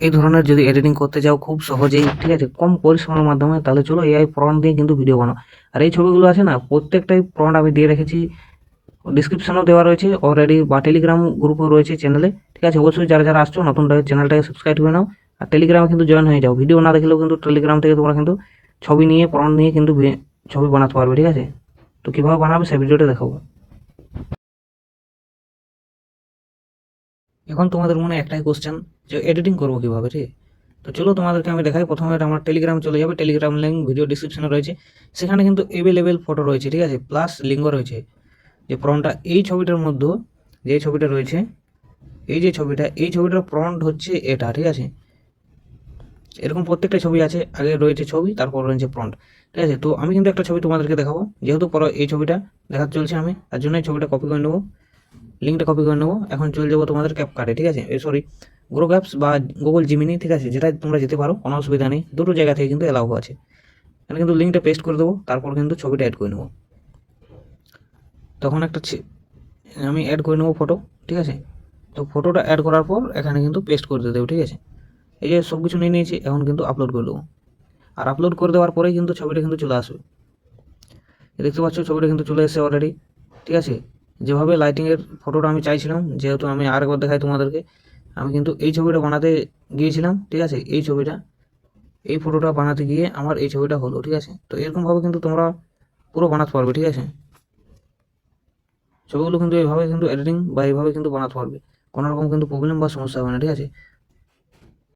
এই ধরনের যদি এডিটিং করতে যাও খুব সহজেই, ঠিক আছে, কম পরিশ্রমের মাধ্যমে, তাহলে চলো এআই প্রম্পট দিয়ে কিন্তু ভিডিও বানাও। আর এই ছবিগুলো আছে না, প্রত্যেকটাই প্রম্পট আমি দিয়ে রেখেছি, ডিসক্রিপশনেও দেওয়া রয়েছে অলরেডি, বা টেলিগ্রাম গ্রুপও রয়েছে চ্যানেলে, ঠিক আছে। অবশ্যই যারা যারা আসছো নতুন চ্যানেলটাকে সাবস্ক্রাইব করে নাও, আর টেলিগ্রামে কিন্তু জয়েন হয়ে যাও। ভিডিও না দেখলেও কিন্তু টেলিগ্রাম থেকে তোমরা কিন্তু ছবি নিয়ে প্রম্পট নিয়ে কিন্তু ছবি বানাতে পারবে, ঠিক আছে। তো কীভাবে বানাবে সেই ভিডিওটা দেখাবো। এখন তোমাদের মনে একটাই কোশ্চেন, যে এডিটিং করবো কীভাবে, ঠিক। তো চলো তোমাদেরকে আমি দেখাই। প্রথমে আমার টেলিগ্রাম চলে যাবে, টেলিগ্রাম লিঙ্ক ভিডিও ডিসক্রিপশনে রয়েছে, সেখানে কিন্তু অ্যাভেলেবেল ফটো রয়েছে, ঠিক আছে, প্লাস লিঙ্ক রয়েছে। যে প্রম্পটটা এই ছবিটার মধ্যে, যে ছবিটা রয়েছে, এই যে ছবিটা, এই ছবিটার প্রম্পট হচ্ছে এটা, ঠিক আছে। এরকম প্রত্যেকটা ছবি আছে, আগে রয়েছে ছবি, তারপর রয়েছে প্রম্পট, ঠিক আছে। তো আমি কিন্তু একটা ছবি তোমাদেরকে দেখাবো, যেহেতু পরে এই ছবিটা দেখাতে চলছে আমি, তার জন্য এই ছবিটা কপি করে নেবো, লিঙ্কটা কপি করে নেবো। এখন চলে যাবো তোমাদের ক্যাপকাটে, ঠিক আছে, সরি, গ্রোক অ্যাপস বা গুগল জিমিনি, ঠিক আছে, যেটা তোমরা যেতে পারো, কোনো অসুবিধা নেই, দুটো জায়গা থেকে কিন্তু এলাও আছে। এখানে কিন্তু লিঙ্কটা পেস্ট করে দেবো, তারপর কিন্তু ছবিটা অ্যাড করে নেবো। তখন একটা আমি অ্যাড করে নেবো ফটো, ঠিক আছে। তো ফটোটা অ্যাড করার পর এখানে কিন্তু পেস্ট করে দেবো, ঠিক আছে। এই যে সব কিছু নিয়ে নিয়েছি, এখন কিন্তু আপলোড করে দেবো। আর আপলোড করে দেওয়ার পরেই কিন্তু ছবিটা কিন্তু চলে আসবে। দেখতে পাচ্ছ ছবিটা কিন্তু চলে এসেছে অলরেডি, ঠিক আছে। যেভাবে লাইটিংয়ের ফটোটা আমি চাইছিলাম, যেহেতু আমি আরেকবার দেখাই তোমাদেরকে, আমি কিন্তু এই ছবিটা বানাতে গিয়েছিলাম, ঠিক আছে। এই ছবিটা, এই ফটোটা বানাতে গিয়ে আমার এই ছবিটা হলো, ঠিক আছে। তো এরকমভাবে কিন্তু তোমরা পুরো বানাতে পারবে, ঠিক আছে। ছবিগুলো কিন্তু এইভাবে কিন্তু এডিটিং বা এইভাবে কিন্তু বানাতে পারবে, কোনো রকম কিন্তু প্রবলেম বা সমস্যা হবে না, ঠিক আছে।